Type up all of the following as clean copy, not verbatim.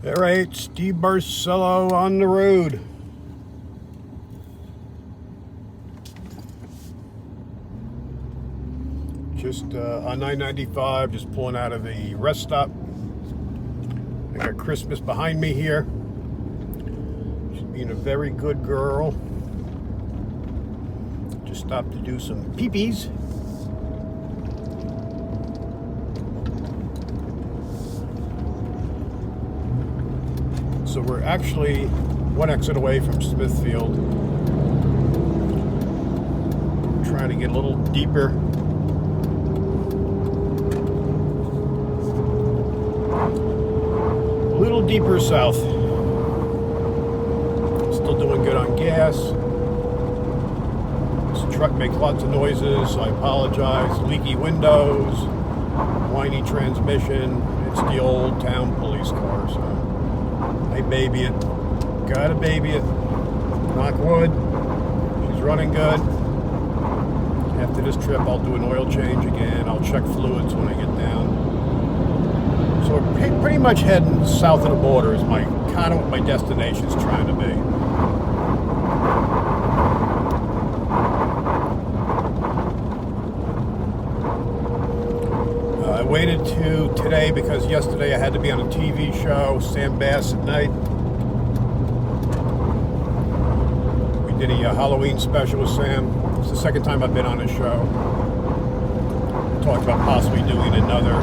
All right, Steve Barcelo on the road. Just on 995, just pulling out of a rest stop. I got Christmas behind me here. She's being a very good girl. Just stopped to do some pee-pees. So we're actually one exit away from Smithfield. Trying to get a little deeper. A little deeper south. Still doing good on gas. This truck makes lots of noises, so I apologize. Leaky windows, whiny transmission. It's the old town police car, so I baby it. Gotta baby it. Knock wood. She's running good. After this trip, I'll do an oil change again. I'll check fluids when I get down. So we're pretty much heading south of the border is my kind of what my destination is trying to be. I waited to today because yesterday I had to be on a TV show, Sam Bass at Night. We did a Halloween special with Sam. It's the second time I've been on his show. We talked about possibly doing another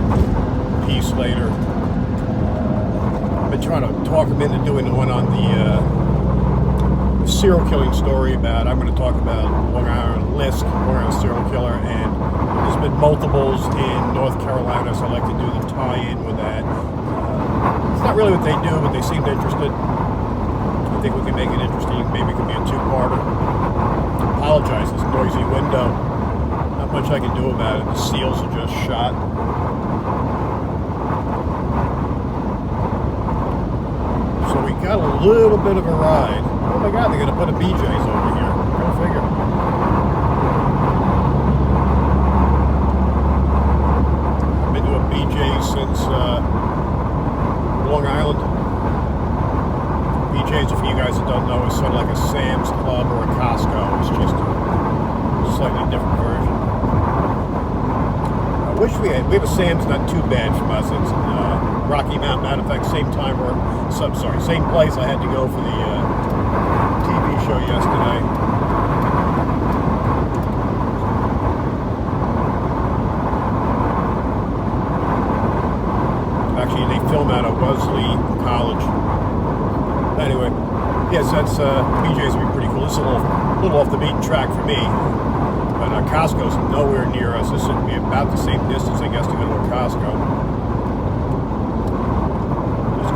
piece later. I've been trying to talk him into doing the one on the serial killing story about, I'm going to talk about Long Island serial killer, and there's been multiples in North Carolina, so I'd like to do the tie-in with that. It's not really what they do, but they seemed interested. I think we can make it interesting. Maybe it could be a two-parter. Apologize, this noisy window. Not much I can do about it. The seals are just shot. So we got a little bit of a ride. Oh my God, they're going to put a BJ's over here. Go figure. I've been to a BJ's since Long Island. BJ's, for you guys that don't know, is sort of like a Sam's Club or a Costco. It's just a slightly different version. I wish we have a Sam's not too bad from us. It's Rocky Mountain. Matter of fact, same place I had to go for the TV show yesterday. Actually, they film out of Wellesley College. Anyway, yes, that's BJ's would be pretty cool. This is a little off the beaten track for me, but Costco's nowhere near us. This would be about the same distance, I guess, to go to a Costco.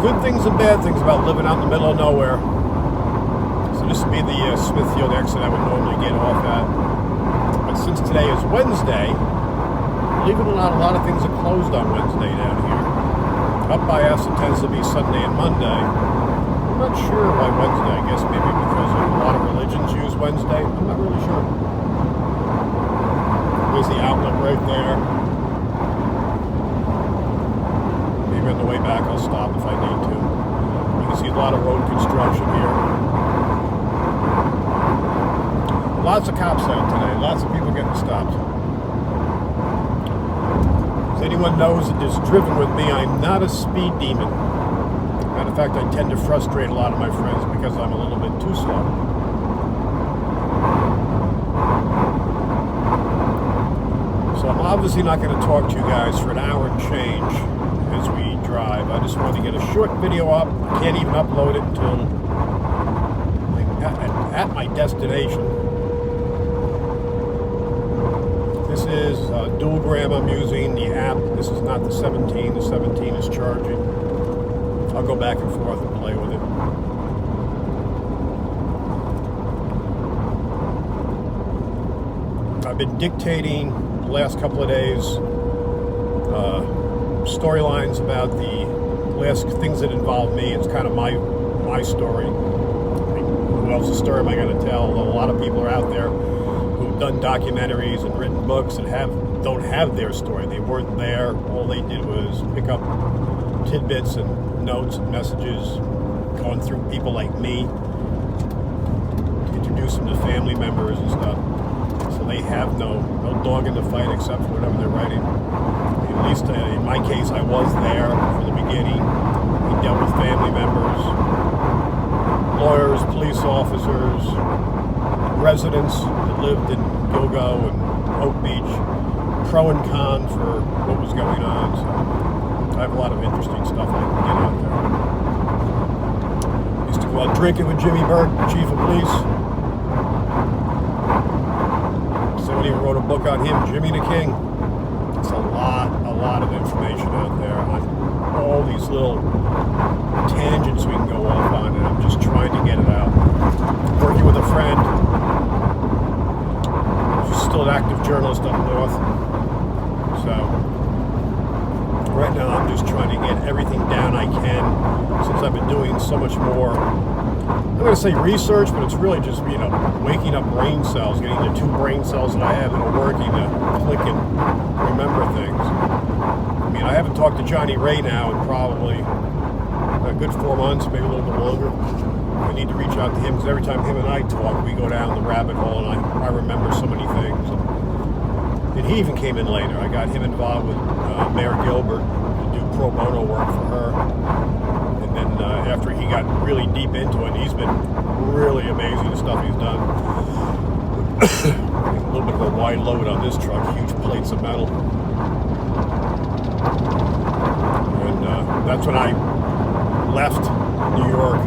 Good things and bad things about living out in the middle of nowhere. So this would be the Smithfield exit I would normally get off at. But since today is Wednesday, believe it or not, a lot of things are closed on Wednesday down here. Up by us, it tends to be Sunday and Monday. I'm not sure why Wednesday. I guess maybe because a lot of religions use Wednesday. I'm not really sure. There's the outlet right there. On the way back, I'll stop if I need to. You can see a lot of road construction here. Lots of cops out today. Lots of people getting stopped. If anyone knows that is driven with me, I'm not a speed demon. Matter of fact, I tend to frustrate a lot of my friends because I'm a little bit too slow. So I'm obviously not going to talk to you guys for an hour and change as we drive. I just wanted to get a short video up. I can't even upload it until at my destination. This is Dualgram I'm using, the app. This is not the 17. The 17 is charging. I'll go back and forth and play with it. I've been dictating the last couple of days storylines about the last things that involve me. It's kind of my story. Who else's story am I going to tell? A lot of people are out there who've done documentaries and written books and don't have their story. They weren't there. All they did was pick up tidbits and notes and messages, going through people like me, to introduce them to family members and stuff. So they have no dog in the fight except for whatever they're writing. At least in my case, I was there from the beginning. We dealt with family members, lawyers, police officers, residents that lived in Gilgo and Oak Beach, pro and con for what was going on. So I have a lot of interesting stuff I can get out there. Used to go out drinking with Jimmy Burke, chief of police. Somebody even wrote a book on him, Jimmy the King. It's a lot of information out there on all these little tangents we can go off on, and I'm just trying to get it out. Working with a friend who's still an active journalist up north. So right now I'm just trying to get everything down I can, since I've been doing so much more, I'm going to say research, but it's really just, waking up brain cells, getting the 2 brain cells that I have that are working to click and remember things. I haven't talked to Johnny Ray now in probably a good 4 months, maybe a little bit longer. I need to reach out to him, because every time him and I talk, we go down the rabbit hole, and I remember so many things. And he even came in later. I got him involved with Mayor Gilbert to do pro bono work for her. And then after he got really deep into it, he's been really amazing, the stuff he's done. A little bit of a wide load on this truck, huge plates of metal. And that's when I left New York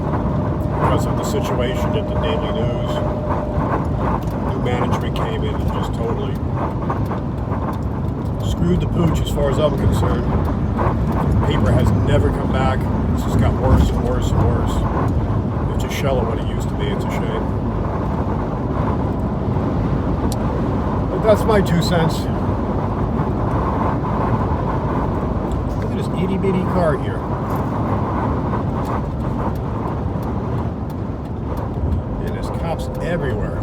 because of the situation at the Daily News. New management came in and just totally screwed the pooch as far as I'm concerned. The paper has never come back. It's just got worse and worse and worse. It's a shell of what it used to be. It's a shame. But that's my 2 cents. Look at this itty bitty car here. And there's cops everywhere.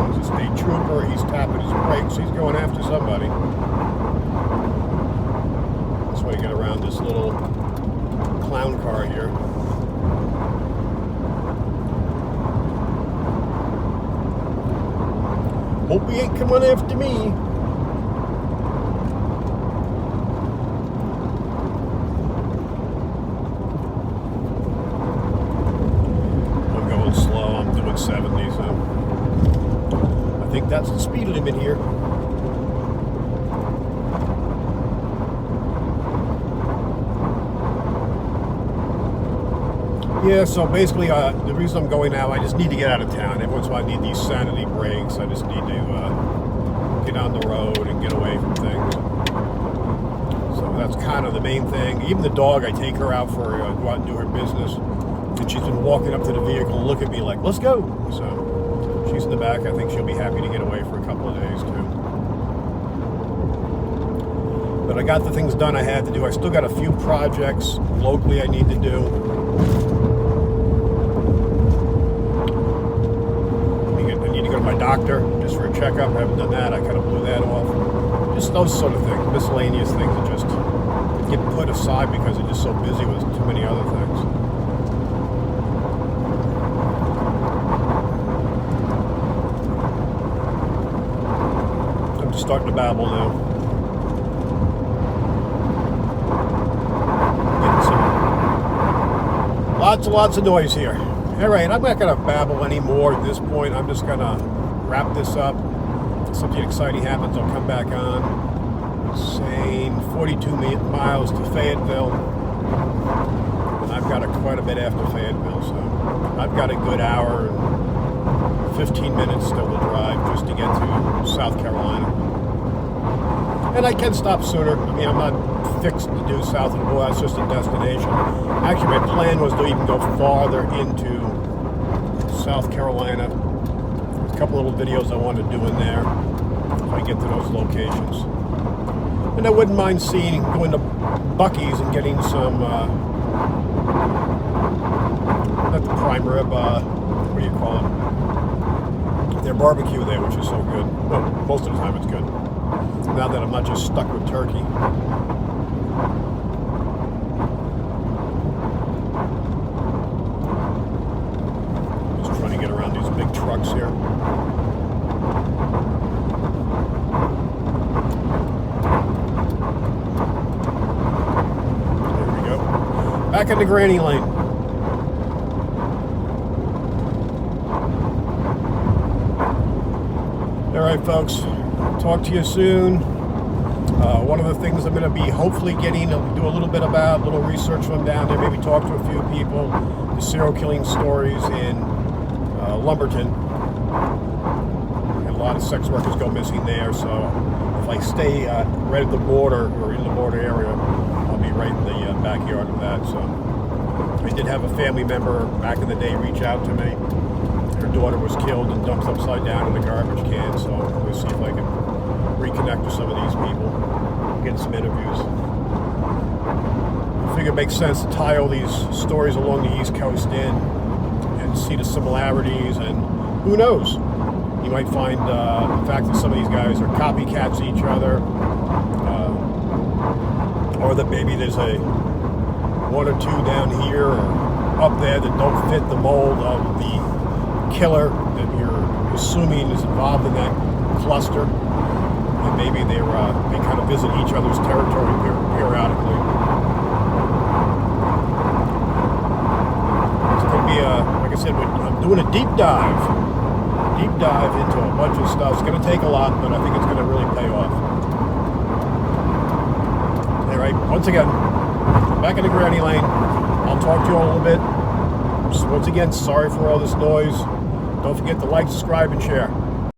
There's a state trooper. He's tapping his brakes. He's going after somebody. That's why you get around this little clown car here. Hope he ain't coming after me. I'm going slow. I'm doing 70, so I think that's the speed limit here. Yeah, so basically, the reason I'm going now, I just need to get out of town. Every once in a while, I need these sanity breaks. I just need to get on the road and get away from things. So that's kind of the main thing. Even the dog, I take her out for go out and do her business. And she's been walking up to the vehicle and look at me like, let's go. So she's in the back. I think she'll be happy to get away for a couple of days, too. But I got the things done I had to do. I still got a few projects locally I need to do. My doctor just for a checkup. I haven't done that. I kind of blew that off. Just those sort of things, miscellaneous things that just get put aside because they're just so busy with too many other things. I'm just starting to babble now. Getting some lots of noise here. All right, I'm not going to babble anymore at this point. I'm just going to wrap this up. If something exciting happens, I'll come back on. Saying 42 miles to Fayetteville. And I've got quite a bit after Fayetteville, so I've got a good hour and 15 minutes still to drive just to get to South Carolina. And I can stop sooner. I mean, I'm not fixed to do south of the border. That's just a destination. Actually, my plan was to even go farther into South Carolina. There's a couple little videos I want to do in there if I get to those locations. And I wouldn't mind going to Buc-ee's and getting some, not the prime rib, what do you call it? Their barbecue there, which is so good. Well, most of the time it's good. Now that I'm not just stuck with turkey. Just trying to get around these big trucks here. There we go. Back into Granny Lane. All right, folks. Talk to you soon. One of the things I'm going to be hopefully getting, do a little bit about, a little research from down there, maybe talk to a few people, the serial killing stories in Lumberton. And a lot of sex workers go missing there, so if I stay right at the border or in the border area, I'll be right in the backyard of that. So I did have a family member back in the day reach out to me. Her daughter was killed and dumped upside down in a garbage can, so we'll see if I can reconnect with some of these people, get some interviews. I figure it makes sense to tie all these stories along the East Coast in and see the similarities, and who knows? You might find the fact that some of these guys are copycats of each other, or that maybe there's one or two down here or up there that don't fit the mold of the killer that you're assuming is involved in that cluster, and maybe they kind of visit each other's territory periodically. It's going to be like I said, I'm doing a deep dive into a bunch of stuff. It's going to take a lot, but I think it's going to really pay off. All right, once again, back into Granny Lane. I'll talk to you all a little bit. Just once again, sorry for all this noise. Don't forget to like, subscribe, and share.